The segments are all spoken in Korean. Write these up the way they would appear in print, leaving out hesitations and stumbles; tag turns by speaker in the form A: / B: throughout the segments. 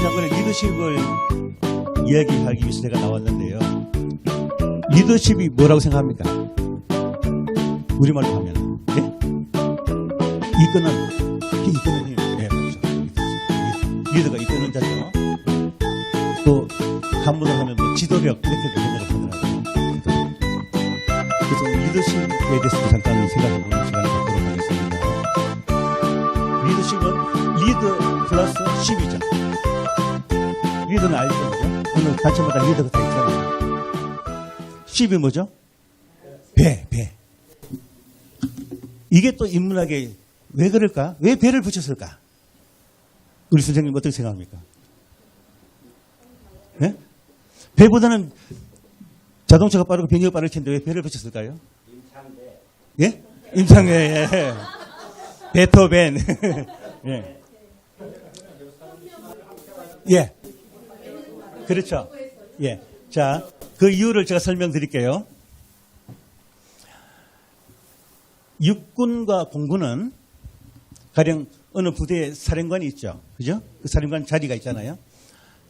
A: 장군의 리더십을 이야기하기 위해서 제가 나왔는데요. 리더십이 뭐라고 생각합니까? 우리말로 하면, 예? 이끄는 힘. 네, 그렇죠. 리더가 이끄는 자죠. 또 한문을 하면 뭐 지도력 이렇게도 생각을 하더라고요. 그래서 리더십에 대해서 잠깐 생각해보는 시간을 갖도록 하겠습니다. 리더십은 리더 플러스 십이죠. 리더는 알죠, 그죠? 어느 단체마다 리더가 다 있잖아요. 십이 뭐죠? 배. 이게 또 인문학에 왜 그럴까? 왜 배를 붙였을까? 우리 선생님 어떻게 생각합니까? 네? 배보다는 자동차가 빠르고 비행기가 빠를 텐데 왜 배를 붙였을까요? 임창배. 예? 임창배. 예. 베토벤. 예. 예. 그렇죠. 예. 자, 그 이유를 제가 설명드릴게요. 육군과 공군은 가령 어느 부대에 사령관이 있죠. 그죠? 그 사령관 자리가 있잖아요.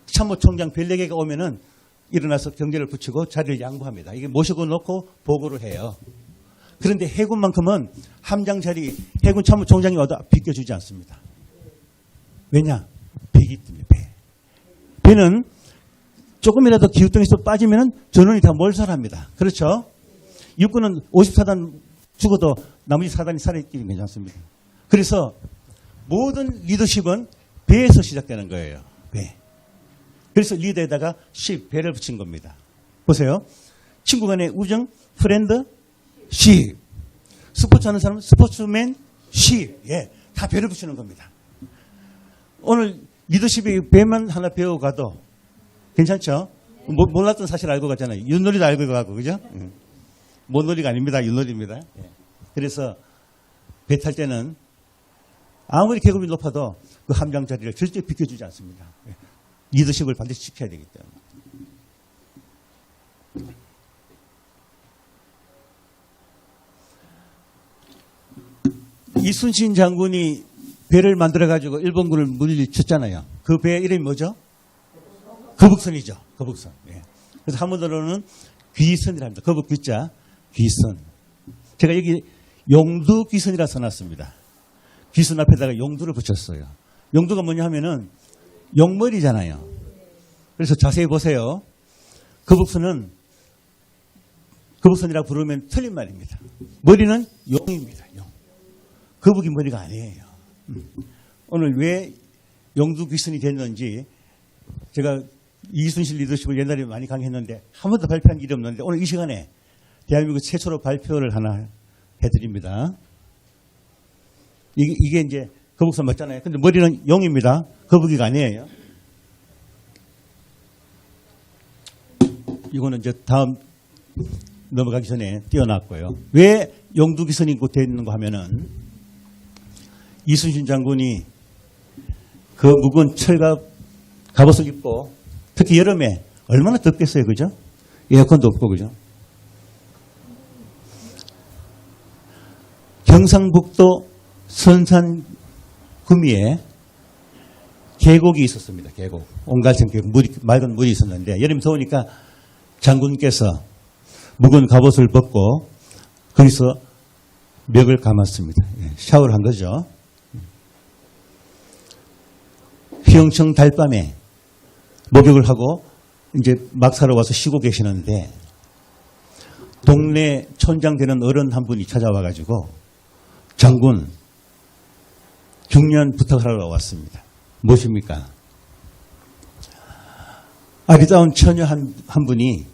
A: 참모총장 별 4개가 오면은 일어나서 경제를 붙이고 자리를 양보합니다. 이게 모시고 놓고 보고를 해요. 그런데 해군만큼은 함장 자리, 해군 참모총장이 와도 비껴주지 않습니다. 왜냐? 배기 때문에 배. 배는 조금이라도 기우뚱에서 빠지면은 전원이 다 몰살합니다. 그렇죠? 육군은 54단 죽어도 나머지 4단이 살아있기는 괜찮습니다. 그래서 모든 리더십은 배에서 시작되는 거예요. 배. 그래서 리더에다가 배를 붙인 겁니다. 보세요. 친구 간의 우정, 프렌드, 십. 스포츠 하는 사람은 스포츠맨, 십. 예, 다 배를 붙이는 겁니다. 오늘 리더십이 배만 하나 배워가도 괜찮죠? 몰랐던 사실 알고 갔잖아요. 윷놀이도 알고 가고, 그죠? 못놀이가 아닙니다. 윷놀이입니다. 예. 그래서 배 탈 때는 아무리 계급이 높아도 그 함장 자리를 절대 비켜주지 않습니다. 예. 리더십을 반드시 지켜야 되기 때문에. 이순신 장군이 배를 만들어가지고 일본군을 물리쳤잖아요. 그 배 이름이 뭐죠? 거북선이죠. 거북선. 예. 그래서 한문으로는 귀선이라 합니다. 거북 귀자, 귀선. 제가 여기 용두 귀선이라 써놨습니다. 귀선 앞에다가 용두를 붙였어요. 용두가 뭐냐 하면은 용머리잖아요. 그래서 자세히 보세요. 거북선은 거북선이라고 부르면 틀린 말입니다. 머리는 용입니다. 용. 거북이 머리가 아니에요. 오늘 왜 용두 귀선이 됐는지 제가 이순신 리더십을 옛날에 많이 강의했는데 한 번도 발표한 일이 없는데 오늘 이 시간에 대한민국 최초로 발표를 하나 해드립니다. 이게 이제 거북선 맞잖아요. 근데 머리는 용입니다. 거북이가 아니에요. 이거는 이제 다음 넘어가기 전에 띄워놨고요. 왜 용두기선이 되어 있는 거 하면은 이순신 장군이 그 묵은 철갑 갑옷을 입고 특히 여름에 얼마나 덥겠어요. 그죠? 에어컨도 없고, 그죠? 경상북도 선산 구미에 계곡이 있었습니다. 계곡. 온갈천 계곡. 맑은 물이 있었는데 여름 더우니까 장군께서 묵은 갑옷을 벗고 거기서 멱을 감았습니다. 샤워를 한 거죠. 휘영청 달밤에 목욕을 하고 이제 막사로 와서 쉬고 계시는데 동네 촌장 되는 어른 한 분이 찾아와가지고 장군 중요한 부탁을 하러 왔습니다. 무엇입니까? 아리따운 처녀 한 분이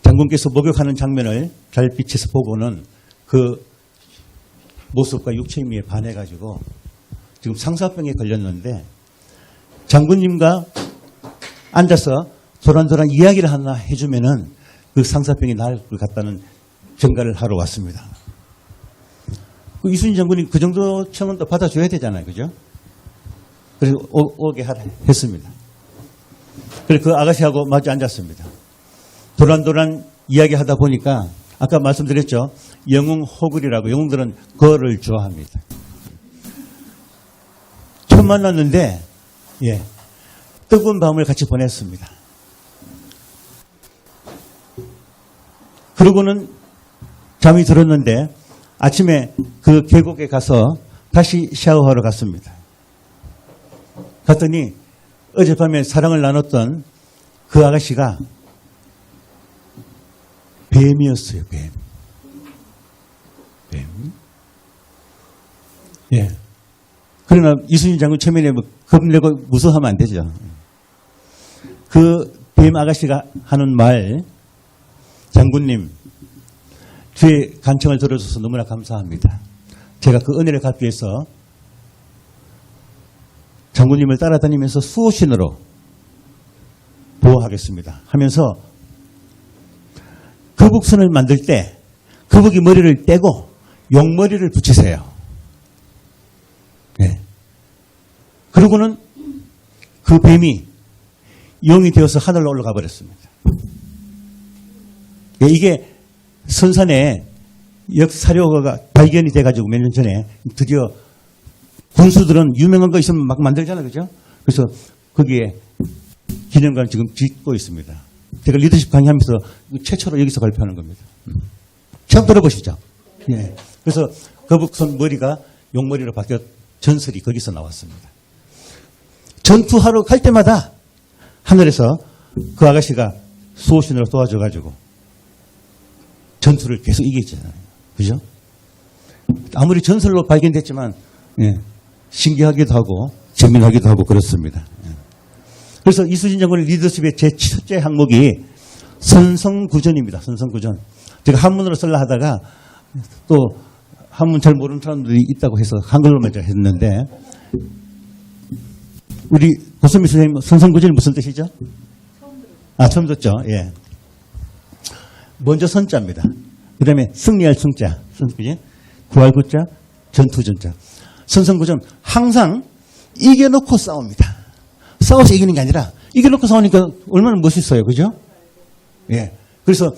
A: 장군께서 목욕하는 장면을 달빛에서 보고는 그 모습과 육체미에 반해가지고 지금 상사병에 걸렸는데 장군님과 앉아서 도란도란 이야기를 하나 해주면은 그 상사병이 나을 것 같다는 전가를 하러 왔습니다. 그 이순신 장군이 그 정도 청원도 받아줘야 되잖아요. 그죠? 그래서 오게 했습니다. 그래서 그 아가씨하고 마주 앉았습니다. 도란도란 이야기하다 보니까 아까 말씀드렸죠. 영웅 호글이라고 영웅들은 거를 좋아합니다. 처음 만났는데 예, 뜨거운 밤을 같이 보냈습니다. 그러고는 잠이 들었는데 아침에 그 계곡에 가서 다시 샤워하러 갔습니다. 갔더니 어젯밤에 사랑을 나눴던 그 아가씨가 뱀이었어요. 뱀. 예. 그러나 이순신 장군 체면에 뭐 겁내고 무서워하면 안 되죠. 그 뱀 아가씨가 하는 말, 장군님, 뒤에 간청을 들어줘서 너무나 감사합니다. 제가 그 은혜를 갚기 위해서 장군님을 따라다니면서 수호신으로 보호하겠습니다. 하면서 거북선을 만들 때 거북이 머리를 떼고 용머리를 붙이세요. 네. 그러고는 그 뱀이 용이 되어서 하늘로 올라가 버렸습니다. 네, 이게 선산에 역사료가 발견이 돼가지고 몇 년 전에 드디어 군수들은 유명한 거 있으면 막 만들잖아요. 그죠? 그래서 거기에 기념관 지금 짓고 있습니다. 제가 리더십 강의하면서 최초로 여기서 발표하는 겁니다. 처음 들어보시죠? 예. 그래서 거북선 머리가 용머리로 바뀌어 전설이 거기서 나왔습니다. 전투하러 갈 때마다 하늘에서 그 아가씨가 수호신으로 도와줘가지고 전투를 계속 이기잖아요. 그죠? 아무리 전설로 발견됐지만, 예, 신기하기도 하고, 재미나기도 하고, 그렇습니다. 예. 그래서 이순신 장군의 리더십의 제 첫째 항목이 선성구전입니다. 선성구전. 제가 한문으로 쓰려 하다가 또 한문 잘 모르는 사람들이 있다고 해서 한글로만 제가 했는데, 우리 고선미 선생님, 선성구전이 무슨 뜻이죠? 처음 듣죠? 예. 먼저 선자입니다. 그 다음에 승리할 승자, 구할 구자, 전투전자. 선성구전, 항상 이겨놓고 싸웁니다. 싸워서 이기는 게 아니라 이겨놓고 싸우니까 얼마나 멋있어요. 그죠? 예. 그래서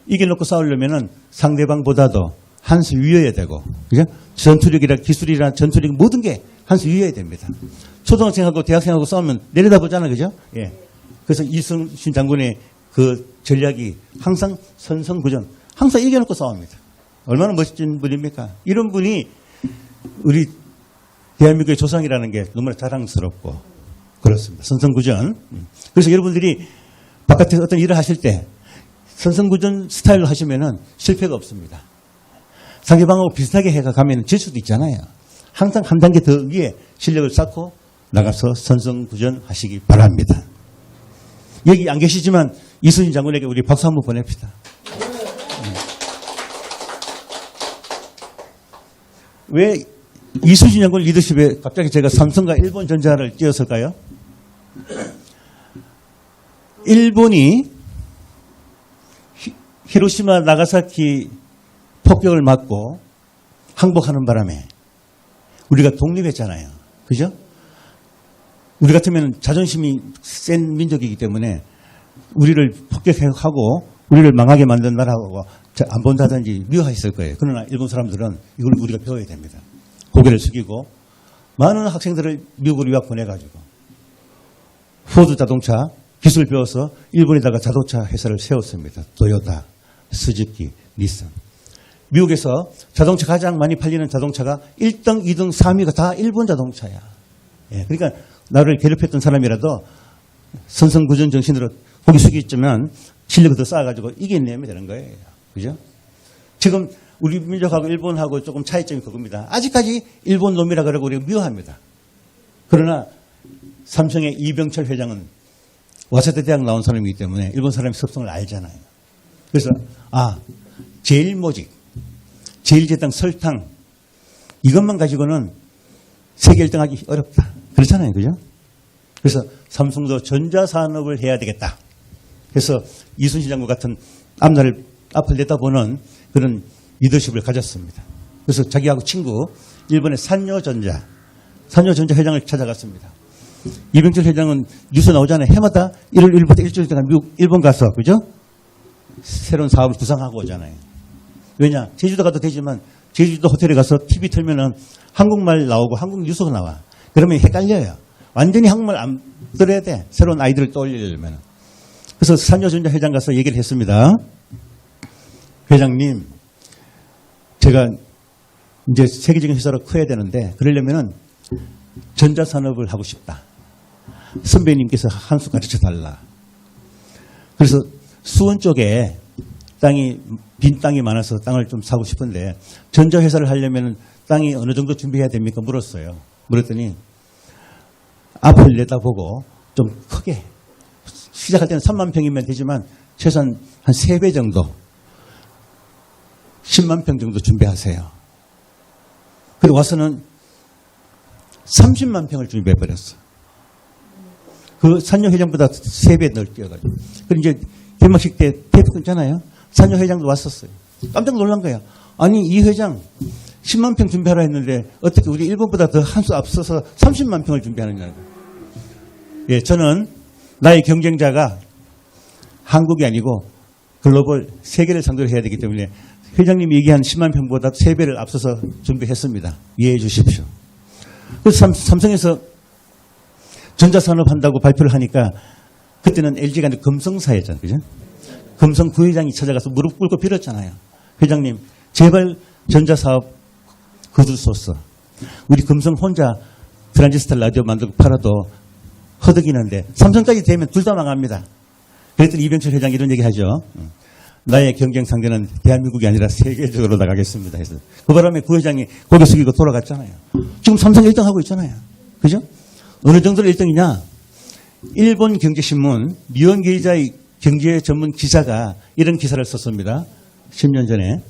A: 이겨놓고 싸우려면은 상대방보다도 한 수 위여야 되고, 그죠? 전투력이라 기술이라 전투력 모든 게 한 수 위여야 됩니다. 초등학생하고 대학생하고 싸우면 내려다보잖아요. 그죠? 예. 그래서 이순신 장군의 그 전략이 항상 선성구전, 항상 이겨놓고 싸웁니다. 얼마나 멋진 분입니까? 이런 분이 우리 대한민국의 조상이라는 게 너무나 자랑스럽고 그렇습니다. 선성구전. 그래서 여러분들이 바깥에서 어떤 일을 하실 때 선성구전 스타일로 하시면은 실패가 없습니다. 상대방하고 비슷하게 해가 가면 질 수도 있잖아요. 항상 한 단계 더 위에 실력을 쌓고 나가서 선성구전 하시기 바랍니다. 여기 안 계시지만 이순신 장군에게 우리 박수 한번 보냅시다. 왜 이순신 장군 리더십에 갑자기 제가 삼성과 일본전자를 띄웠을까요? 일본이 히로시마 나가사키 폭격을 맞고 항복하는 바람에 우리가 독립했잖아요. 그죠? 우리 같으면 자존심이 센 민족이기 때문에 우리를 폭격하고 우리를 망하게 만든 나라하고 안 본다든지 미워하셨을 거예요. 그러나 일본 사람들은 이걸 우리가 배워야 됩니다. 고개를 숙이고 많은 학생들을 미국으로 유학 보내가지고 포드 자동차 기술 배워서 일본에다가 자동차 회사를 세웠습니다. 토요타, 스즈키, 닛산. 미국에서 자동차 가장 많이 팔리는 자동차가 1등, 2등, 3위가 다 일본 자동차야. 예, 그러니까 나를 괴롭혔던 사람이라도 선성구전 정신으로 고개 숙이지만 실력을 더 쌓아가지고 이겨내면 되는 거예요. 그죠? 지금 우리 민족하고 일본하고 조금 차이점이 그겁니다. 아직까지 일본 놈이라 그러고 우리가 미워합니다. 그러나 삼성의 이병철 회장은 와세대 대학 나온 사람이기 때문에 일본 사람의 습성을 알잖아요. 그래서 제일모직, 제일제당 설탕 이것만 가지고는 세계 1등하기 어렵다. 그렇잖아요. 그죠? 그래서 삼성도 전자산업을 해야 되겠다. 그래서 이순신 장군 같은 앞을 내다보는 그런 리더십을 가졌습니다. 그래서 자기하고 친구 일본의 산요전자 회장을 찾아갔습니다. 이병철 회장은 뉴스 나오잖아요. 해마다 1월 1일부터 일주일 동안 일본 가서, 그죠? 새로운 사업을 구상하고 오잖아요. 왜냐? 제주도 가도 되지만 제주도 호텔에 가서 TV 틀면은 한국말 나오고 한국 뉴스가 나와. 그러면 헷갈려요. 완전히 한국말 안 들어야 돼. 새로운 아이들을 떠올리려면. 그래서 산여전자 회장 가서 얘기를 했습니다. 회장님, 제가 이제 세계적인 회사로 커야 되는데 그러려면은 전자산업을 하고 싶다. 선배님께서 한 수 가르쳐 달라. 그래서 수원 쪽에 빈 땅이 많아서 땅을 좀 사고 싶은데 전자회사를 하려면 땅이 어느 정도 준비해야 됩니까? 물었어요. 물었더니 앞을 내다보고 좀 크게 시작할 때는 3만 평이면 되지만 최소한 한 3배 정도 10만 평 정도 준비하세요. 그리고 와서는 30만 평을 준비해버렸어. 그 산여회장보다 3배 넓게여가지고. 그리고 이제 개막식 때 테이프 끊잖아요. 산여회장도 왔었어요. 깜짝 놀란 거야. 아니 이 회장 10만 평 준비하라 했는데 어떻게 우리 일본보다 더 한 수 앞서서 30만 평을 준비하느냐는 거예요. 예, 저는 나의 경쟁자가 한국이 아니고 글로벌 세계를 상대로 해야 되기 때문에 회장님이 얘기한 10만 평보다 3배를 앞서서 준비했습니다. 이해해 주십시오. 그래서 삼성에서 전자산업 한다고 발표를 하니까 그때는 LG가 아니라 금성사였잖아요. 그죠? 금성 부회장이 찾아가서 무릎 꿇고 빌었잖아요. 회장님, 제발 전자사업 거두소서. 우리 금성 혼자 트랜지스터 라디오 만들고 팔아도 허덕이는데 삼성까지 되면 둘 다 망합니다. 그랬더니 이병철 회장이 이런 얘기 하죠. 나의 경쟁 상대는 대한민국이 아니라 세계적으로 나가겠습니다. 해서 그 바람에 부회장이 고개 숙이고 돌아갔잖아요. 지금 삼성 1등 하고 있잖아요. 그죠? 어느 정도로 1등이냐? 일본 경제신문 미원계이자의 경제 전문 기자가 이런 기사를 썼습니다. 10년 전에.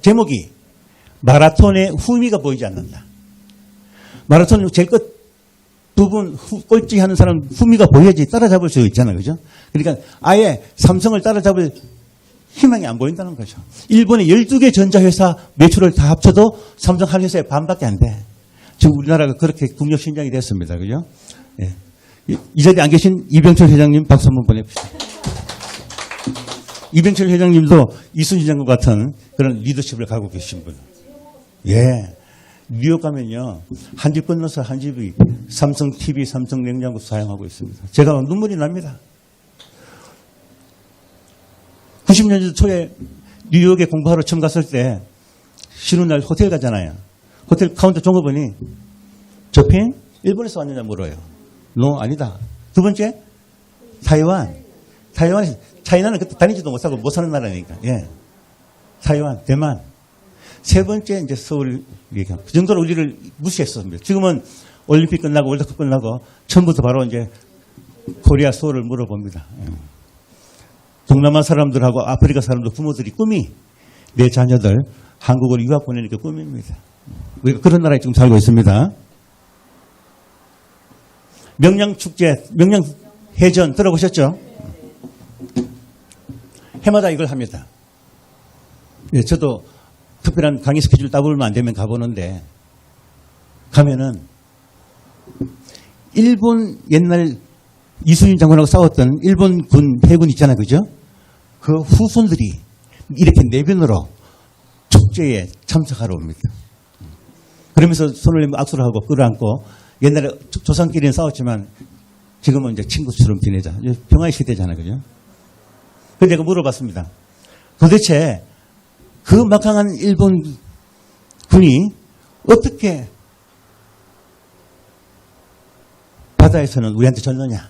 A: 제목이 마라톤의 후미가 보이지 않는다. 마라톤 제일 끝 부분 꼴찌 하는 사람 후미가 보여야지 따라잡을 수 있잖아요. 그죠? 그러니까 아예 삼성을 따라잡을 희망이 안 보인다는 거죠. 일본의 12개 전자회사 매출을 다 합쳐도 삼성 한 회사의 반밖에 안 돼. 지금 우리나라가 그렇게 국력신장이 됐습니다. 그죠? 예. 이 자리에 안 계신 이병철 회장님 박수 한번 보내주십시오. 이병철 회장님도 이순신 장관 같은 그런 리더십을 가지고 계신 분. 예. 뉴욕 가면요. 한 집 건너서 한 집이 삼성 TV, 삼성 냉장고 사용하고 있습니다. 제가 눈물이 납니다. 90년대 초에 뉴욕에 공부하러 처음 갔을 때 쉬는 날 호텔 가잖아요. 호텔 카운터 종업원이 저핑 일본에서 왔느냐 물어요. No, 아니다. 두 번째 타이완. 차이나는 그때 다니지도 못하고 못 사는 나라니까. 예. 타이완, 대만. 세 번째 이제 서울 얘기합니다. 그 정도로 우리를 무시했었습니다. 지금은 올림픽 끝나고 월드컵 끝나고 처음부터 바로 이제 코리아 소울을 물어봅니다. 예. 동남아 사람들하고 아프리카 사람들 부모들이 꿈이 내 자녀들 한국으로 유학 보내는 게 꿈입니다. 우리가 그런 나라에 지금 살고 있습니다. 명량축제, 명량해전 들어보셨죠? 해마다 이걸 합니다. 예, 저도 특별한 강의 스케줄 따보면 안 되면 가보는데 가면은 일본 옛날 이순신 장군하고 싸웠던 일본 군 해군 있잖아요. 그죠? 그 후손들이 이렇게 내변으로 축제에 참석하러 옵니다. 그러면서 손을 내밀고 악수를 하고 끌어안고 옛날에 조상끼리는 싸웠지만 지금은 이제 친구처럼 지내자. 평화의 시대잖아요. 그죠? 그래서 제가 물어봤습니다. 도대체 그 막강한 일본 군이 어떻게 바다에서는 우리한테 졌느냐.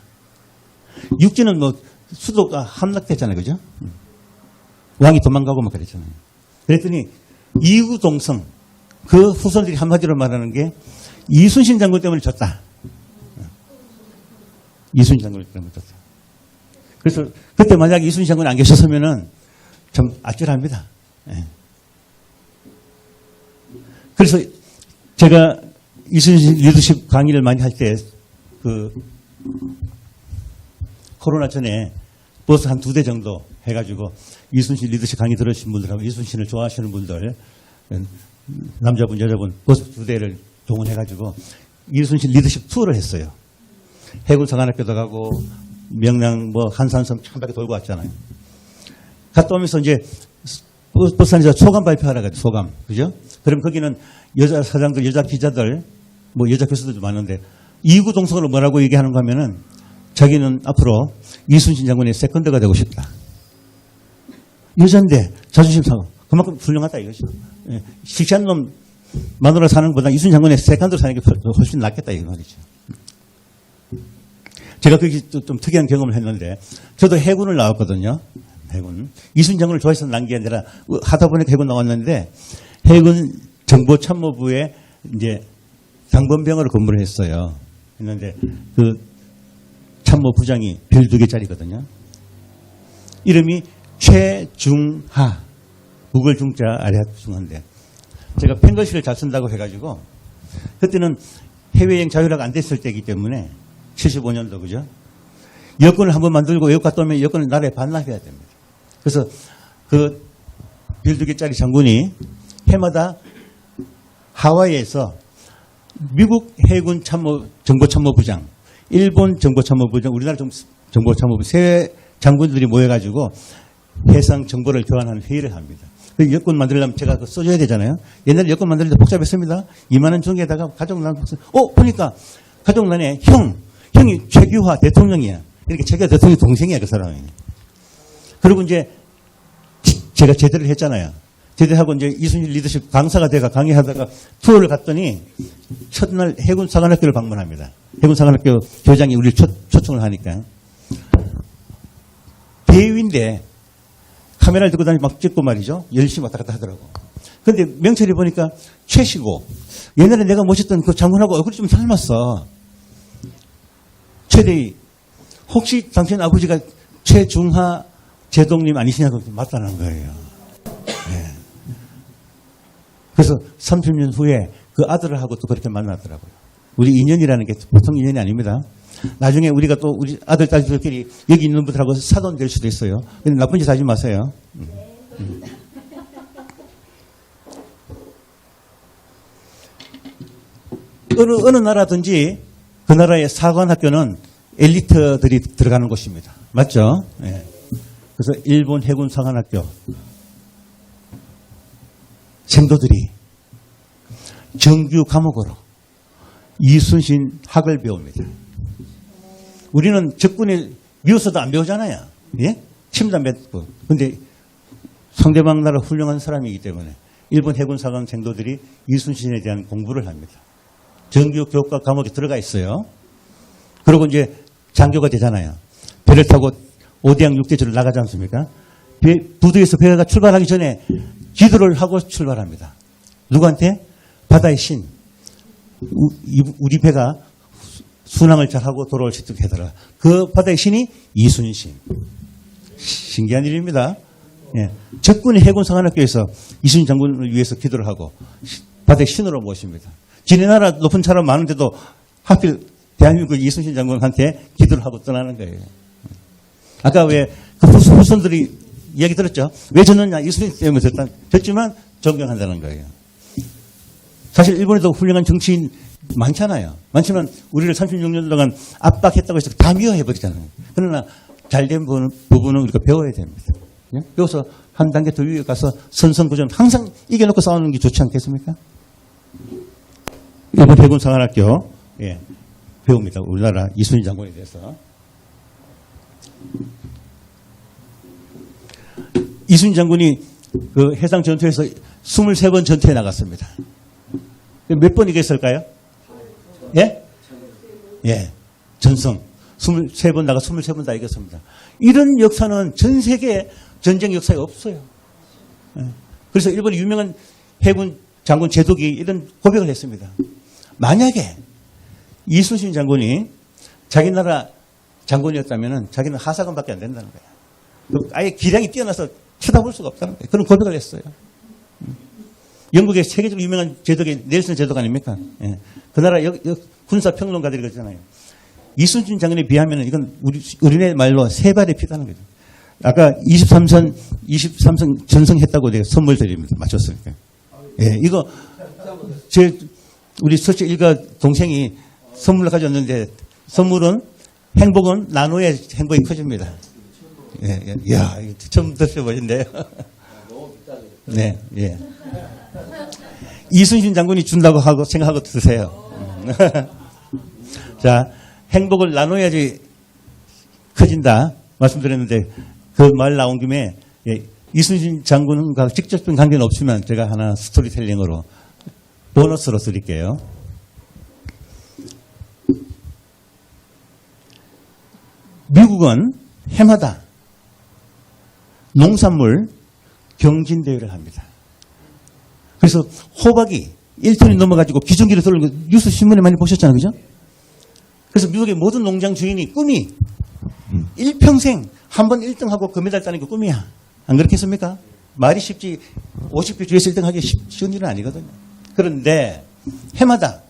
A: 육지는 뭐 수도가 함락됐잖아요. 그죠? 왕이 도망가고 막 그랬잖아요. 그랬더니 이구동성 그 후손들이 한마디로 말하는 게 이순신 장군 때문에 졌다. 이순신 장군 때문에 졌다. 그래서 그때 만약에 이순신 장군이 안 계셨으면은 좀 아찔합니다. 예. 그래서 제가 이순신 리더십 강의를 많이 할 때 그 코로나 전에 버스 한 2대 정도 해가지고 이순신 리더십 강의 들으신 분들하고 이순신을 좋아하시는 분들 남자분 여자분 버스 2대를 동원해가지고 이순신 리더십 투어를 했어요. 해군 사관학교도 가고 명량 뭐 한산섬 한 바퀴 돌고 왔잖아요. 갔다 오면서 이제 버스 안에서 소감 발표하라 가지고 소감 그죠? 그럼 거기는 여자 사장들 여자 기자들 뭐 여자 교수들도 많은데 이구 동성으로 뭐라고 얘기하는가 하면은 자기는 앞으로 이순신 장군의 세컨드가 되고 싶다. 여잔데 자존심 상하고 그만큼 훌륭하다 이거죠. 예. 실시한 놈 마누라 사는 것보다 이순신 장군의 세컨드로 사는 게 훨씬 낫겠다 이 말이죠. 제가 그게 좀 특이한 경험을 했는데 저도 해군을 나왔거든요. 해군. 이순신 장군을 좋아해서 난 게 아니라 하다 보니까 해군 나왔는데 해군 정보참모부에 이제 당번병으로 근무를 했어요. 했는데 그 참모부장이 별 2개짜리거든요. 이름이 최중하. 국을 중자 아래 중한데 제가 펜글씨를 잘 쓴다고 해가지고 그때는 해외여행 자유화가 안 됐을 때이기 때문에 75년도 그죠? 여권을 한번 만들고 외국 갔다 오면 여권을 나라에 반납해야 됩니다. 그래서 그 별 2개짜리 장군이 해마다 하와이에서 미국 해군 정보참모부장, 일본 정보참모부장, 우리나라 정보참모부 세 장군들이 모여가지고 해상 정보를 교환하는 회의를 합니다. 그 여권 만들려면 제가 그거 써줘야 되잖아요. 옛날에 여권 만들 때 복잡했습니다. 2만 원 정에다가 가족란 보니까 가족란에 형이 최규하 대통령이야. 이렇게 최규하 대통령 동생이야 그 사람이. 그리고 이제 제가 제대를 했잖아요. 제대하고 이제 이순신 리더십 강사가 돼가 강의하다가 투어를 갔더니 첫날 해군사관학교를 방문합니다. 해군사관학교 교장이 우리를 초청을 하니까 배우인데 카메라를 들고 다니고 막 찍고 말이죠. 열심히 왔다 갔다 하더라고. 그런데 명찰이 보니까 최시고 옛날에 내가 모셨던 그 장군하고 얼굴이 좀 닮았어. 최대희 혹시 당신 아버지가 최중하 제동님 아니시냐고 맞다는 거예요. 네. 그래서 30년 후에 그 아들을 하고 또 그렇게 만났더라고요. 우리 인연이라는 게 보통 인연이 아닙니다. 나중에 우리가 또 우리 아들, 딸들끼리 여기 있는 분들하고 사돈 될 수도 있어요. 근데 나쁜 짓 하지 마세요. 어느 나라든지 그 나라의 사관학교는 엘리트들이 들어가는 곳입니다. 맞죠? 네. 그래서 일본 해군 사관학교 생도들이 정규 과목으로 이순신 학을 배웁니다. 우리는 적군에 미워서도 안 배우잖아요. 예? 침도 안 뱉고. 근데 상대방 나라 훌륭한 사람이기 때문에 일본 해군 사관 생도들이 이순신에 대한 공부를 합니다. 정규 교과 과목에 들어가 있어요. 그리고 이제 장교가 되잖아요. 배를 타고 오대양 육대주를 나가지 않습니까? 부두에서 배가 출발하기 전에 기도를 하고 출발합니다. 누구한테? 바다의 신. 우리 배가 순항을 잘하고 돌아올 수 있도록 해달라. 그 바다의 신이 이순신. 신기한 일입니다. 예. 적군의 해군사관학교에서 이순신 장군을 위해서 기도를 하고 바다의 신으로 모십니다. 지네 나라 높은 사람 많은데도 하필 대한민국 이순신 장군한테 기도를 하고 떠나는 거예요. 아까 왜 그 후손들이 이야기 들었죠? 왜 졌느냐? 이순신 때문에 졌지만 존경한다는 거예요. 사실 일본에도 훌륭한 정치인 많잖아요. 많지만 우리를 36년 동안 압박했다고 해서 다 미워해버리잖아요. 그러나 잘된 부분은 우리가 배워야 됩니다. 예? 배워서 한 단계 더 위에 가서 선선구전 항상 이겨놓고 싸우는 게 좋지 않겠습니까? 일본 해군사관학교 예, 배웁니다. 우리나라 이순신 장군에 대해서. 이순신 장군이 그 해상 전투에서 23번 전투에 나갔습니다. 몇 번 이겼을까요? 예? 예. 전승. 23번 나가 23번 다 이겼습니다. 이런 역사는 전 세계 전쟁 역사에 없어요. 예. 그래서 일본의 유명한 해군 장군 제독이 이런 고백을 했습니다. 만약에 이순신 장군이 자기 나라 장군이었다면 자기는 하사관밖에 안 된다는 거예요. 아예 기량이 뛰어나서 쳐다볼 수가 없다는 거예요. 그런 고백을 했어요. 영국의 세계적으로 유명한 제독이 넬슨 제독 아닙니까? 예. 그 나라 군사 평론가들이 그러잖아요. 이순신 장군에 비하면 이건 우리네 말로 세 발의 피다는 거죠. 아까 23선 전승했다고 내가 선물 드립니다. 맞췄으니까. 예, 이거 우리 서초 일가 동생이 선물을 가져왔는데 선물은 행복은 나눠야 행복이 커집니다. 예, 예. 야, 이거 처음 드셔보신데요. 네, 예. 이순신 장군이 준다고 하고 생각하고 드세요. 자, 행복을 나눠야지 커진다 말씀드렸는데 그 말 나온 김에 이순신 장군과 직접적인 관계는 없지만 제가 하나 스토리텔링으로 보너스로 드릴게요. 미국은 해마다 농산물 경진대회를 합니다. 그래서 호박이 1톤이 넘어가지고 기중기를 쏠는 거 뉴스 신문에 많이 보셨잖아요. 그죠? 그래서 미국의 모든 농장 주인이 꿈이 일평생 한 번 1등하고 금메달 따는 게 꿈이야. 안 그렇겠습니까? 말이 쉽지 50개 중에서 1등 하기 쉬운 일은 아니거든요. 그런데 해마다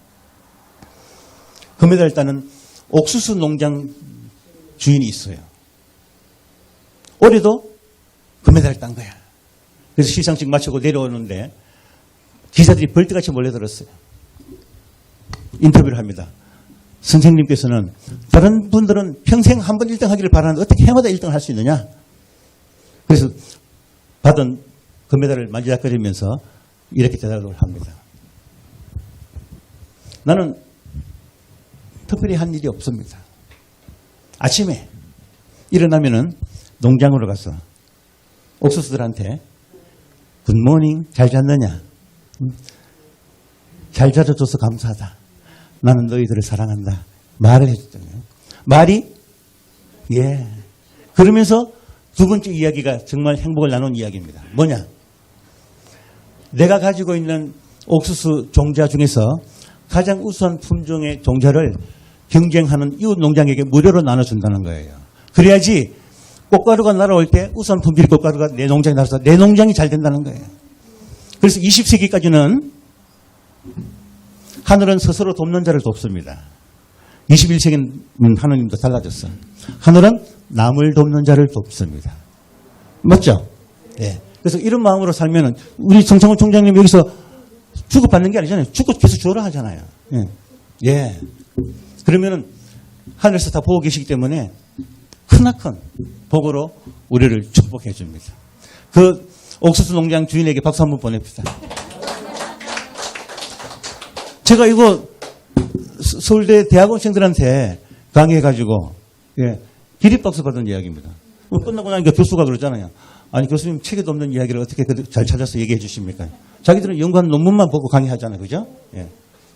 A: 금메달을 따는 옥수수 농장 주인이 있어요. 올해도 금메달을 딴 거야. 그래서 시상식 마치고 내려오는데 기자들이 벌떼같이 몰려들었어요. 인터뷰를 합니다. 선생님께서는 다른 분들은 평생 한 번 1등 하기를 바라는데 어떻게 해마다 1등을 할 수 있느냐? 그래서 받은 금메달을 만지작거리면서 이렇게 대답을 합니다. 나는 특별히 한 일이 없습니다. 아침에 일어나면은 농장으로 가서 옥수수들한테 굿모닝 잘 잤느냐? 잘 자줘줘서 감사하다. 나는 너희들을 사랑한다. 말을 해줬잖아요. 말이 예. 그러면서 두 번째 이야기가 정말 행복을 나눈 이야기입니다. 뭐냐? 내가 가지고 있는 옥수수 종자 중에서 가장 우수한 품종의 종자를 경쟁하는 이웃 농장에게 무료로 나눠준다는 거예요. 그래야지 꽃가루가 날아올 때 우수한 품질 꽃가루가 내 농장에 날아서 내 농장이 잘 된다는 거예요. 그래서 20세기까지는 하늘은 스스로 돕는 자를 돕습니다. 21세기는 하느님도 달라졌어. 하늘은 남을 돕는 자를 돕습니다. 맞죠? 네. 그래서 이런 마음으로 살면은 우리 정창훈 총장님 여기서 주고받는 게 아니잖아요. 주고 계속 주어라 하잖아요. 예. 예. 그러면은 하늘에서 다 보고 계시기 때문에 크나큰 복으로 우리를 축복해 줍니다. 그 옥수수 농장 주인에게 박수 한번 보냅시다. 제가 이거 서울대 대학원생들한테 강의해가지고 예, 기립박수 받은 이야기입니다. 끝나고 나니까 교수가 그러잖아요. 아니 교수님 책에도 없는 이야기를 어떻게 잘 찾아서 얘기해 주십니까? 자기들은 연구한 논문만 보고 강의하잖아요. 그죠? 예.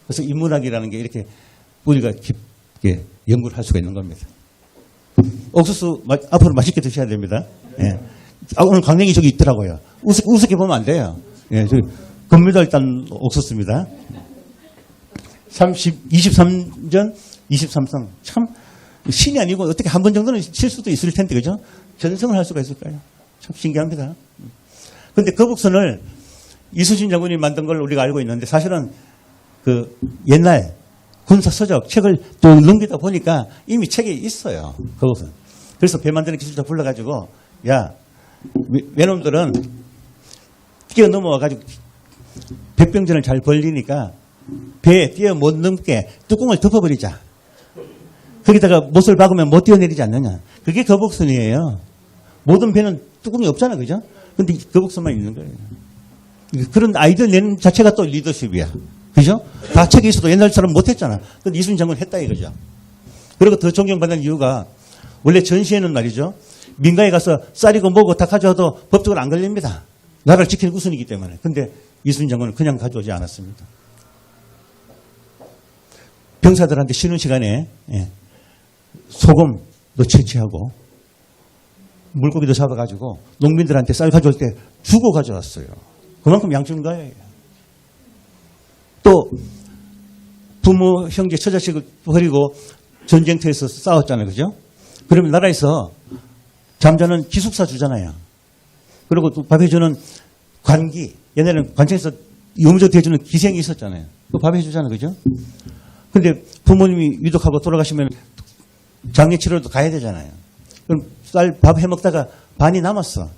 A: 그래서 인문학이라는 게 이렇게 우리가 깊게 연구를 할 수가 있는 겁니다. 옥수수 앞으로 맛있게 드셔야 됩니다. 예. 오늘 강냉이 저기 있더라고요. 우습게 보면 안 돼요. 예, 저기 금메달 딴 옥수수입니다. 23전 23성. 참 신이 아니고 어떻게 한 번 정도는 실수도 있을 텐데 그죠? 전승을 할 수가 있을까요? 참 신기합니다. 그런데 거북선을 이순신 장군이 만든 걸 우리가 알고 있는데 사실은 그 옛날 군사 서적 책을 또 넘기다 보니까 이미 책에 있어요. 거북선. 그래서 배 만드는 기술자 불러가지고 야 외놈들은 뛰어 넘어와가지고 백병전을 잘 벌리니까 배에 뛰어 못 넘게 뚜껑을 덮어버리자. 거기다가 못을 박으면 못 뛰어내리지 않느냐. 그게 거북선이에요. 모든 배는 뚜껑이 없잖아. 그죠? 근데 거북선만 있는 거예요. 그런 아이디어 내는 자체가 또 리더십이야. 그죠? 다 책에 있어도 옛날처럼 못했잖아. 근데 이순신 장군 했다 이거죠. 그리고 더 존경받는 이유가 원래 전시에는 말이죠. 민가에 가서 쌀이고 뭐고 다 가져와도 법적으로 안 걸립니다. 나라를 지키는 우선이기 때문에. 근데 이순신 장군은 그냥 가져오지 않았습니다. 병사들한테 쉬는 시간에 소금도 채취하고 물고기도 잡아가지고 농민들한테 쌀 가져올 때 주고 가져왔어요. 그만큼 양심가예요. 또 부모, 형제, 처자식을 버리고 전쟁터에서 싸웠잖아요. 그죠? 그러면 나라에서 잠자는 기숙사 주잖아요. 그리고 또 밥 해주는 관기, 옛날에는 관청에서 유무조 해주는 기생이 있었잖아요. 또 밥 해주잖아요. 그죠? 근데 부모님이 위독하고 돌아가시면 장례 치료도 가야 되잖아요. 그럼 쌀 밥 해먹다가 반이 남았어.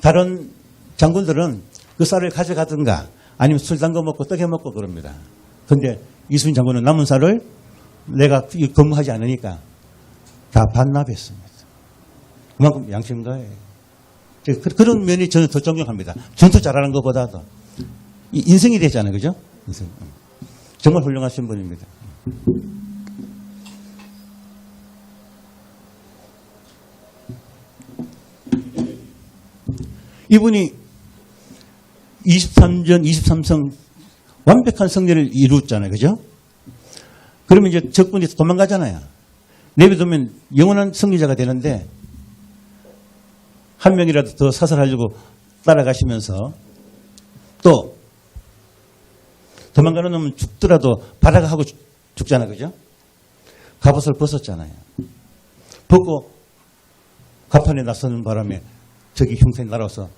A: 다른 장군들은 그 쌀을 가져가든가 아니면 술 담궈 먹고 떡 해먹고 그럽니다. 근데 이순신 장군은 남은 쌀을 내가 근무하지 않으니까 다 반납했습니다. 그만큼 양심가예요. 그런 면이 저는 더 존경합니다. 전투 잘하는 것보다도 인생이 되잖아요. 그죠? 인생. 정말 훌륭하신 분입니다. 이분이 23전, 23성 완벽한 승리를 이루었잖아요. 그죠? 그러면 이제 적군이 도망가잖아요. 내비두면 영원한 승리자가 되는데 한 명이라도 더 사살하려고 따라가시면서 또 도망가는 놈은 죽더라도 바다가 하고 죽잖아요. 그죠? 갑옷을 벗었잖아요. 벗고 갑판에 나서는 바람에 저기 형사님 날아와서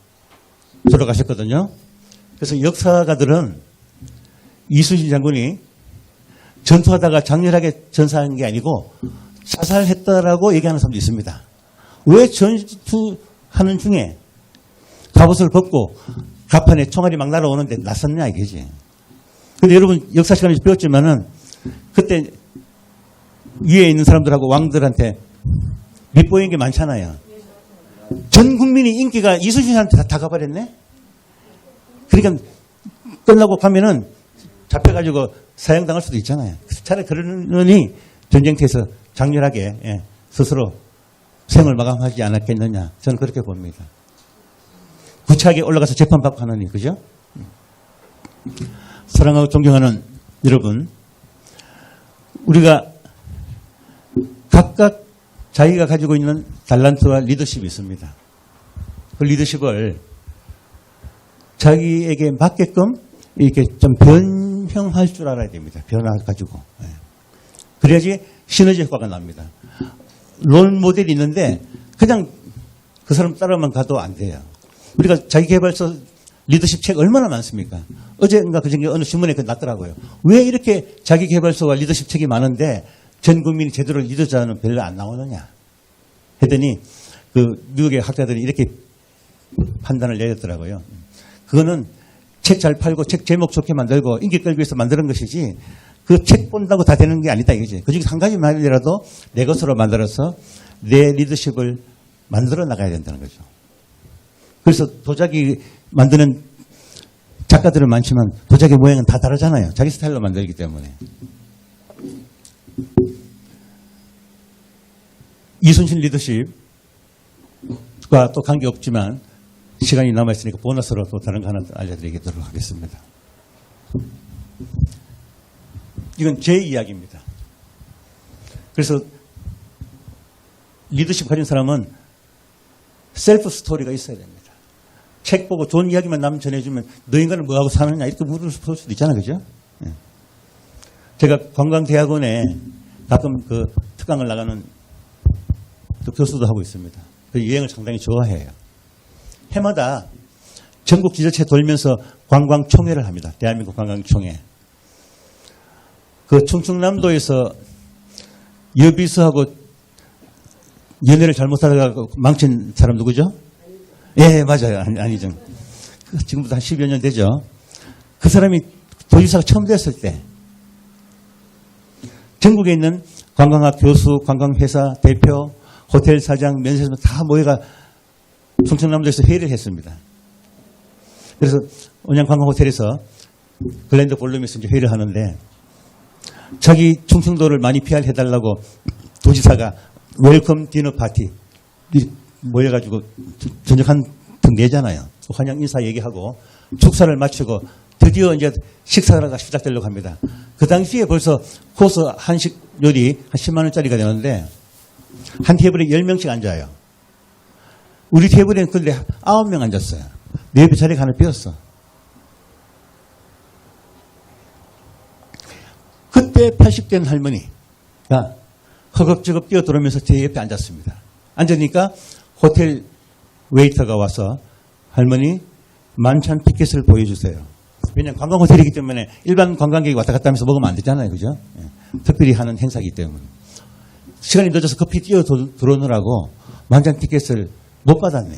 A: 돌아가셨거든요. 그래서 역사가들은 이순신 장군이 전투하다가 장렬하게 전사한 게 아니고 자살했다라고 얘기하는 사람도 있습니다. 왜 전투하는 중에 갑옷을 벗고 갑판에 총알이 막 날아오는데 나섰냐 이거지. 근데 여러분 역사 시간에서 배웠지만은 그때 위에 있는 사람들하고 왕들한테 밑보인 게 많잖아요. 전 국민이 인기가 이순신한테 다 가버렸네? 그러니까 끝나고 가면은 잡혀가지고 사형당할 수도 있잖아요. 차라리 그러느니 전쟁터에서 장렬하게 스스로 생을 마감하지 않았겠느냐. 저는 그렇게 봅니다. 구차하게 올라가서 재판받고 하느니, 그죠? 사랑하고 존경하는 여러분, 우리가 각각 자기가 가지고 있는 달란트와 리더십이 있습니다. 그 리더십을 자기에게 맞게끔 이렇게 좀 변형할 줄 알아야 됩니다. 변화가지고. 그래야지 시너지 효과가 납니다. 롤 모델이 있는데 그냥 그 사람 따라만 가도 안 돼요. 우리가 자기개발서 리더십 책 얼마나 많습니까? 어제인가 그저께 어느 신문에 났더라고요. 왜 이렇게 자기개발서와 리더십 책이 많은데 전 국민이 제대로 리더자는 별로 안 나오느냐 했더니 그 미국의 학자들이 이렇게 판단을 내렸더라고요. 그거는 책 잘 팔고 책 제목 좋게 만들고 인기 끌기 위해서 만드는 것이지 그 책 본다고 다 되는 게 아니다 이거지. 그중에 한 가지만이라도 내 것으로 만들어서 내 리더십을 만들어 나가야 된다는 거죠. 그래서 도자기 만드는 작가들은 많지만 도자기 모양은 다 다르잖아요. 자기 스타일로 만들기 때문에. 이순신 리더십과 또 관계없지만 시간이 남아있으니까 보너스로 또 다른 거 하나 알려드리도록 하겠습니다. 이건 제 이야기입니다. 그래서 리더십 가진 사람은 셀프 스토리가 있어야 됩니다. 책 보고 좋은 이야기만 남 전해주면 너 인간은 뭐하고 사느냐 이렇게 물을 볼 수도 있잖아요. 그죠? 제가 관광대학원에 가끔 그 특강을 나가는 또 교수도 하고 있습니다. 그 여행을 상당히 좋아해요. 해마다 전국 지자체 돌면서 관광총회를 합니다. 대한민국 관광총회. 그 충청남도에서 여비수하고 연애를 잘못하다가 망친 사람 누구죠? 예, 맞아요. 안희정. 지금부터 한 10여 년 되죠. 그 사람이 도지사가 처음 됐을 때 전국에 있는 관광학 교수, 관광회사 대표, 호텔 사장, 면세점 다 모여가 충청남도에서 회의를 했습니다. 그래서 온양관광호텔에서 글랜드 볼룸에서 이제 회의를 하는데 자기 충청도를 많이 PR해달라고 도지사가 웰컴 디너 파티 모여가지고 저녁 한 턱 내잖아요. 환영 인사 얘기하고 축사를 마치고 드디어 이제 식사가 시작되려고 합니다. 그 당시에 벌써 코스 한식 요리 한 10만 원짜리가 되는데 한 테이블에 10명씩 앉아요. 우리 테이블에는 근데 9명 앉았어요. 내 옆에 자리가 하나 비었어. 그때 80된 할머니가 허겁지겁 뛰어들어오면서 제 옆에 앉았습니다. 앉으니까 호텔 웨이터가 와서 할머니 만찬 티켓을 보여주세요. 왜냐하면 관광호텔이기 때문에 일반 관광객이 왔다 갔다 하면서 먹으면 안 되잖아요. 그죠? 특별히 하는 행사이기 때문에. 시간이 늦어서 급히 뛰어 들어오느라고 만찬 티켓을 못 받았네.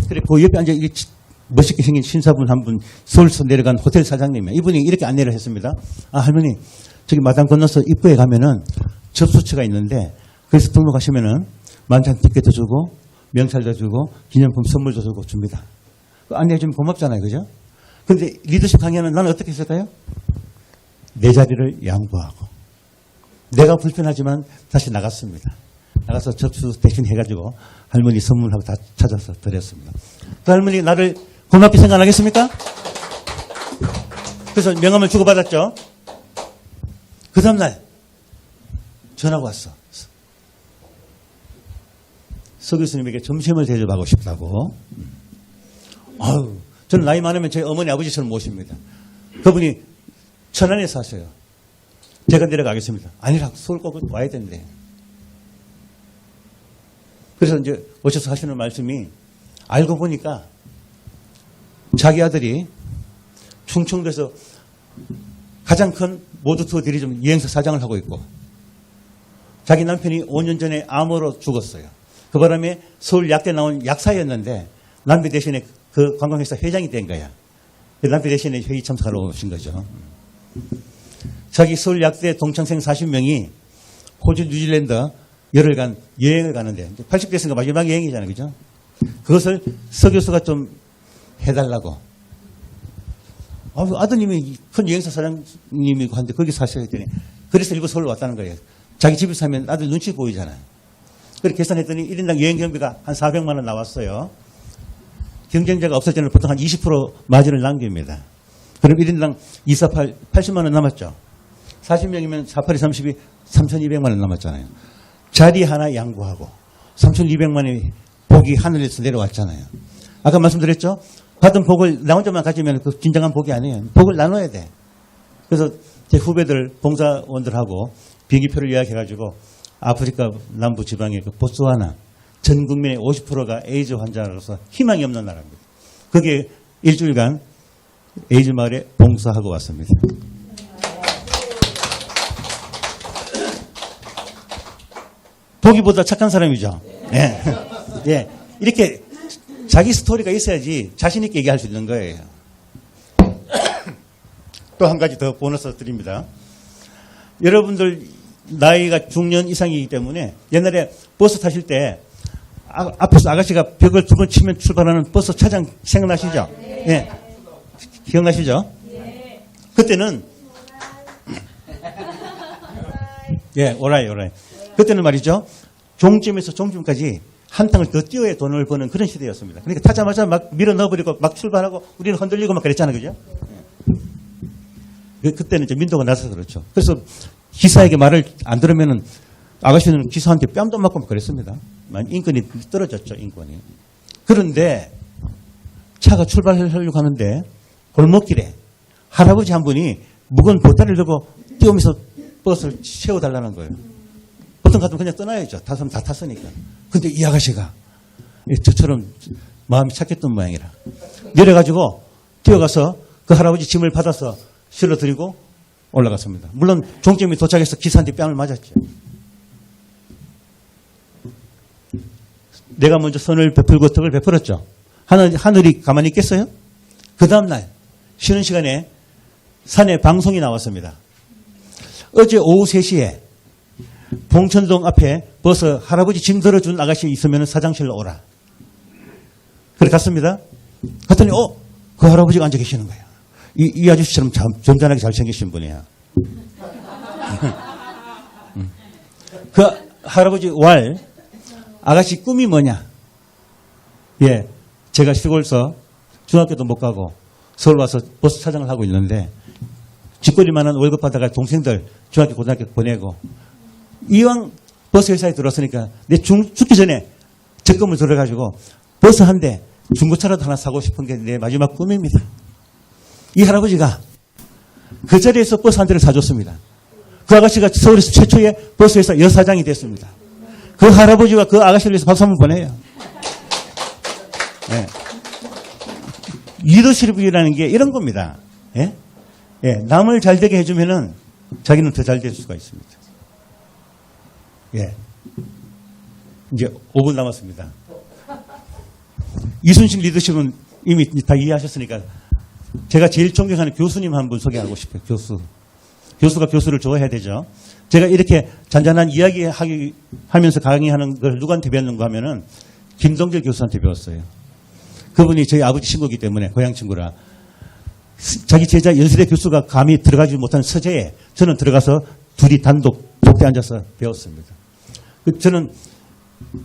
A: 그래, 그 옆에 앉아 멋있게 생긴 신사분 한 분, 서울서 내려간 호텔 사장님이에요. 이분이 이렇게 안내를 했습니다. 아, 할머니, 저기 마당 건너서 입구에 가면은 접수처가 있는데, 그래서 등록하시면은 만찬 티켓도 주고, 명찰도 주고, 기념품 선물도 주고 줍니다. 안내해 주면 고맙잖아요. 그죠? 근데 리더십 강의는 나는 어떻게 했을까요? 내 자리를 양보하고 내가 불편하지만 다시 나갔습니다. 나가서 접수 대신 해가지고 할머니 선물하고 다 찾아서 드렸습니다. 그 할머니 나를 고맙게 생각 안 하겠습니까? 그래서 명함을 주고받았죠. 그 다음날 전화가 왔어. 서 교수님에게 점심을 대접하고 싶다고. 아유, 저는 나이 많으면 제 어머니 아버지처럼 모십니다. 그분이 천안에 사셔요. 제가 내려가겠습니다. 아니라 서울 꼭 와야 된대. 그래서 이제 오셔서 하시는 말씀이 알고 보니까 자기 아들이 충청도에서 가장 큰 모두 투어 대리점 여행사 사장을 하고 있고 자기 남편이 5년 전에 암으로 죽었어요. 그 바람에 서울 약대 나온 약사였는데 남편 대신에 그 관광회사 회장이 된 거야. 남편 대신에 회의 참석하러 오신 거죠. 자기 서울 약대 동창생 40명이 호주, 뉴질랜드 열흘간 여행을 가는데 80대였으니까 마지막 여행이잖아요. 그죠? 그것을 서 교수가 좀 해달라고. 아드님이 큰 여행사 사장님이고 한데 거기 사셔야 했더니 그래서 일부 서울 왔다는 거예요. 자기 집에 사면 아들 눈치 보이잖아요. 그렇게 계산했더니 1인당 여행 경비가 한 400만 원 나왔어요. 경쟁자가 없을 때는 보통 한 20% 마진을 남깁니다. 그럼 1인당 248, 80만 원 남았죠. 40명이면 48이 30이 3,200만 원 남았잖아요. 자리 하나 양보하고 3,200만 원이 복이 하늘에서 내려왔잖아요. 아까 말씀드렸죠? 받은 복을 나 혼자만 가지면 그 진정한 복이 아니에요. 복을 나눠야 돼. 그래서 제 후배들, 봉사원들하고 비행기표를 예약해가지고 아프리카 남부 지방의 그 보츠와나 전 국민의 50%가 에이즈 환자로서 희망이 없는 나라입니다. 거기에 일주일간 에이즈 마을에 봉사하고 왔습니다. 보기보다 착한 사람이죠. 예. 예. 이렇게 자기 스토리가 있어야지 자신 있게 얘기할 수 있는 거예요. 또 한 가지 더 보너스 드립니다. 여러분들 나이가 중년 이상이기 때문에 옛날에 버스 타실 때 앞에서 아가씨가 벽을 두 번 치면 출발하는 버스 차장 생각나시죠? 예. 기억나시죠? 그때는 예, 오라이. 그때는 말이죠. 종점에서 종점까지 한 탕을 더 뛰어야 돈을 버는 그런 시대였습니다. 그러니까 타자마자 막 밀어 넣어버리고 막 출발하고 우리는 흔들리고 막 그랬잖아요. 그죠? 그때는 이제 민도가 나서서 그렇죠. 그래서 기사에게 말을 안 들으면은 아가씨는 기사한테 뺨도 맞고 막 그랬습니다. 인권이 떨어졌죠, 인권이. 그런데 차가 출발하려고 하는데 골목길에 할아버지 한 분이 무거운 보따리를 들고 뛰어오면서 버스를 세워달라는 거예요. 보통 같으면 그냥 떠나야죠. 탔으면 다 탔으니까. 근데 이 아가씨가 저처럼 마음이 착했던 모양이라 내려가지고 뛰어가서 그 할아버지 짐을 받아서 실어드리고 올라갔습니다. 물론 종점에 도착해서 기사한테 뺨을 맞았죠. 내가 먼저 선을 베풀고 덕을 베풀었죠. 하늘이 가만히 있겠어요? 그 다음날 쉬는 시간에 산에 방송이 나왔습니다. 어제 오후 3시에 봉천동 앞에 버스 할아버지 짐 들어준 아가씨 있으면 사장실로 오라. 그래 갔습니다. 갔더니 그 할아버지가 앉아 계시는 거예요. 이 아저씨처럼 점잖하게 잘생기신 분이야. 그 할아버지 아가씨 꿈이 뭐냐? 예, 제가 시골서 중학교도 못 가고 서울 와서 버스 차장을 하고 있는데 쥐꼬리만한 월급 받아가 동생들 중학교 고등학교 보내고 이왕 버스 회사에 들어왔으니까 내 죽기 전에 적금을 들어가지고 버스 한 대 중고차라도 하나 사고 싶은 게 내 마지막 꿈입니다. 이 할아버지가 그 자리에서 버스 한 대를 사줬습니다. 그 아가씨가 서울에서 최초의 버스 회사 여사장이 됐습니다. 그 할아버지와 그 아가씨를 위해서 박수 한번 보내요. 네. 리더십이라는 게 이런 겁니다. 예? 예, 남을 잘 되게 해주면은 자기는 더 잘 될 수가 있습니다. 예. 이제 5분 남았습니다. 이순신 리더십은 이미 다 이해하셨으니까 제가 제일 존경하는 교수님 한 분 소개하고 싶어요. 교수가 교수를 좋아해야 되죠. 제가 이렇게 잔잔한 이야기 하면서 강의하는 걸 누구한테 배웠는가 하면은 김동길 교수한테 배웠어요. 그분이 저희 아버지 친구이기 때문에 고향 친구라 자기 제자 연세대 교수가 감히 들어가지 못한 서재에 저는 들어가서 둘이 단독 독대 앉아서 배웠습니다. 저는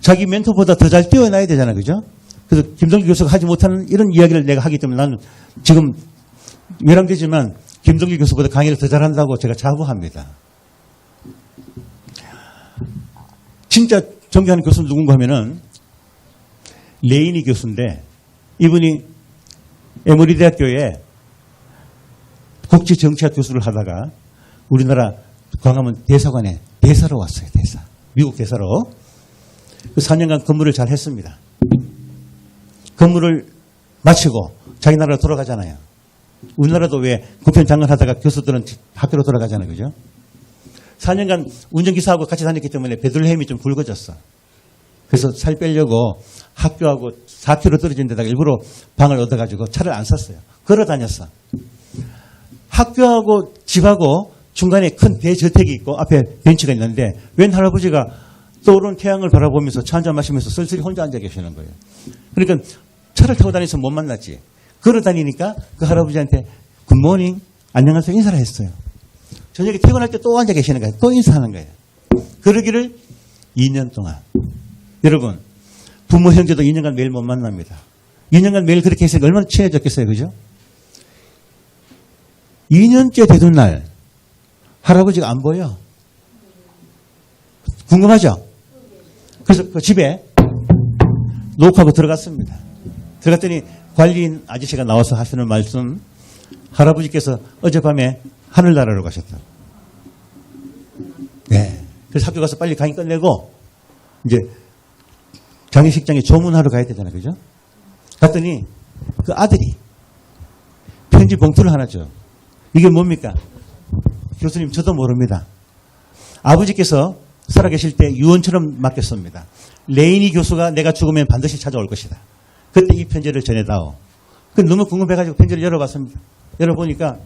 A: 자기 멘토보다 더 잘 뛰어나야 되잖아요. 그죠? 그래서 김동기 교수가 하지 못하는 이런 이야기를 내가 하기 때문에 나는 지금 외람되지만 김동기 교수보다 강의를 더 잘한다고 제가 자부합니다. 진짜 존경하는 교수는 누군가 하면은 레이니 교수인데 이분이 에모리 대학교에 국제정치학 교수를 하다가 우리나라 광화문 대사관에 대사로 왔어요. 대사. 미국 대사로. 그 4년간 근무를 잘 했습니다. 근무를 마치고 자기 나라로 돌아가잖아요. 우리나라도 왜 국회의원 장관 하다가 교수들은 학교로 돌아가잖아요. 그죠? 4년간 운전기사하고 같이 다녔기 때문에 베들레헴이 좀 굵어졌어. 그래서 살 빼려고 학교하고 4km 떨어진 데다가 일부러 방을 얻어가지고 차를 안 샀어요. 걸어 다녔어. 학교하고 집하고 중간에 큰 대저택이 있고 앞에 벤치가 있는데 웬 할아버지가 떠오르는 태양을 바라보면서 차 한잔 마시면서 쓸쓸히 혼자 앉아 계시는 거예요. 그러니까 차를 타고 다니면서 못 만났지. 걸어 다니니까 그 할아버지한테 굿모닝, 안녕하세요 인사를 했어요. 저녁에 퇴근할 때 또 앉아 계시는 거예요. 또 인사하는 거예요. 그러기를 2년 동안. 여러분, 부모 형제도 2년간 매일 못 만납니다. 2년간 매일 그렇게 했으니까 얼마나 친해졌겠어요. 그죠? 2년째 되던 날 할아버지가 안 보여. 궁금하죠? 그래서 그 집에 녹화하고 들어갔습니다. 들어갔더니 관리인 아저씨가 나와서 하시는 말씀, 할아버지께서 어젯밤에 하늘나라로 가셨다. 네. 그래서 학교 가서 빨리 강의 끝내고 이제 장례식장에 조문하러 가야 되잖아요. 그죠? 갔더니 그 아들이 편지 봉투를 하나 줘. 이게 뭡니까? 교수님 저도 모릅니다. 아버지께서 살아계실 때 유언처럼 맡겼습니다. 레이니 교수가 내가 죽으면 반드시 찾아올 것이다. 그때 이 편지를 전해다오. 그 너무 궁금해가지고 편지를 열어봤습니다. 열어보니까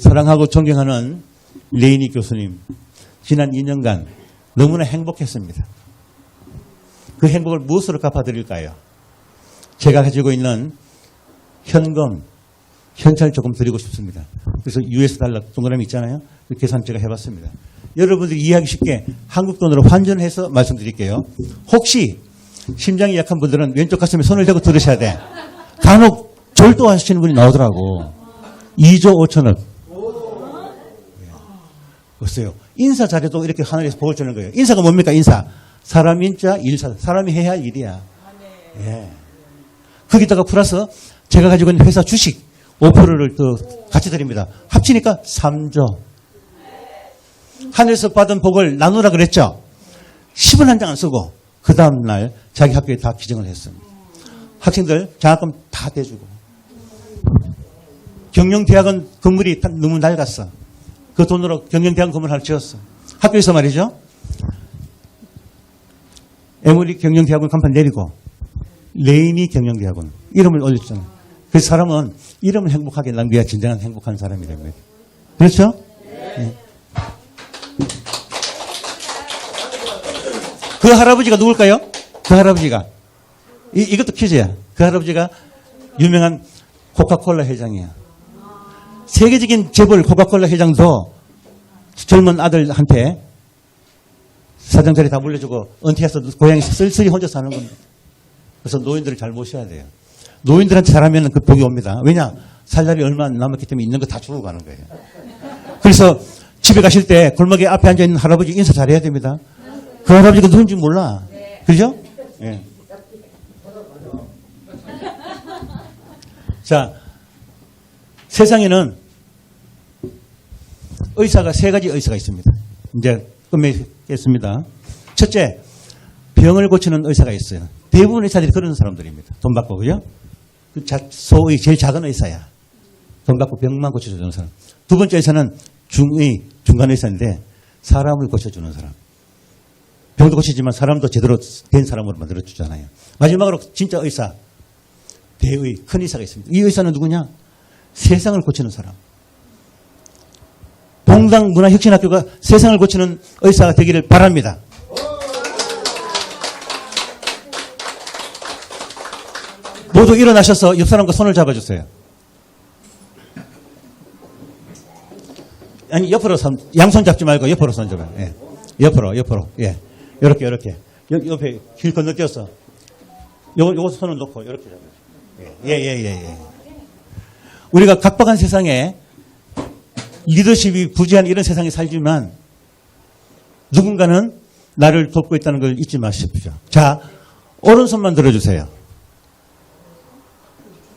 A: 사랑하고 존경하는 레이니 교수님, 지난 2년간 너무나 행복했습니다. 그 행복을 무엇으로 갚아드릴까요? 제가 가지고 있는 현금, 현찰 조금 드리고 싶습니다. 그래서 US 달러 동그라미 있잖아요. 그 계산 제가 해봤습니다. 여러분들이 이해하기 쉽게 한국 돈으로 환전해서 말씀드릴게요. 혹시 심장이 약한 분들은 왼쪽 가슴에 손을 대고 들으셔야 돼. 간혹 절도하시는 분이 나오더라고. 2조 5천억. 보세요. 인사 잘해도 이렇게 하늘에서 복을 주는 거예요. 인사가 뭡니까? 인사. 사람 인자, 일사. 사람이 해야 할 일이야. 예. 거기다가 플러스 제가 가지고 있는 회사 주식 5%를 또 같이 드립니다. 합치니까 3조. 하늘에서 받은 복을 나누라 그랬죠. 10원 한 장 안 쓰고 그 다음날 자기 학교에 다 기증을 했습니다. 학생들 장학금 다 대주고. 경영대학원 건물이 너무 낡았어. 그 돈으로 경영대학원 건물 하나 지었어. 학교에서 말이죠. 에모리 경영대학원 간판 내리고 레이니 경영대학원 이름을 올렸잖아요. 그 사람은 이름을 행복하게 남겨야 진정한 행복한 사람이 됩니다. 그렇죠? 네. 그 할아버지가 누굴까요? 그 할아버지가 이것도 퀴즈야. 그 할아버지가 유명한 코카콜라 회장이야. 세계적인 재벌 코카콜라 회장도 젊은 아들한테 사정자리 다 물려주고 은퇴해서 고향에서 쓸쓸히 혼자 사는 겁니다. 그래서 노인들을 잘 모셔야 돼요. 노인들한테 잘하면 그 복이 옵니다. 왜냐? 살 날이 얼마 안 남았기 때문에 있는 거 다 주고 가는 거예요. 그래서 집에 가실 때 골목에 앞에 앉아있는 할아버지 인사 잘해야 됩니다. 그 할아버지가 누군지 몰라. 그죠? 예. 자, 세상에는 의사가 세 가지 의사가 있습니다. 이제 끝맺겠습니다. 첫째, 병을 고치는 의사가 있어요. 대부분 의사들이 그런 사람들입니다. 돈 받고, 그죠? 소의 제일 작은 의사야. 돈 받고 병만 고쳐주는 사람. 두 번째 의사는 중의, 중간 의사인데 사람을 고쳐주는 사람. 병도 고치지만 사람도 제대로 된 사람으로 만들어주잖아요. 마지막으로 진짜 의사, 대의, 큰 의사가 있습니다. 이 의사는 누구냐? 세상을 고치는 사람. 동당 문화혁신학교가 세상을 고치는 의사가 되기를 바랍니다. 모두 일어나셔서 옆 사람과 손을 잡아주세요. 아니, 옆으로 양손 잡지 말고 옆으로 손 잡아요. 예. 옆으로. 예. 요렇게. 옆에 길 건너뛰어서. 요거 손을 놓고, 요렇게 잡아요. 예. 우리가 각박한 세상에 리더십이 부재한 이런 세상에 살지만 누군가는 나를 돕고 있다는 걸 잊지 마십시오. 자, 오른손만 들어주세요.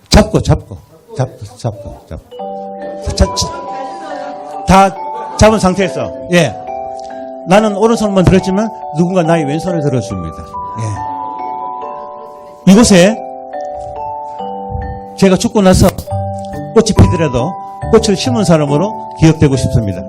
A: 잡고. 다 잡은 상태에서, 예. 나는 오른손만 들었지만 누군가 나의 왼손을 들어줍니다. 예. 이곳에 제가 죽고 나서 꽃이 피더라도 꽃을 심은 사람으로 기억되고 싶습니다.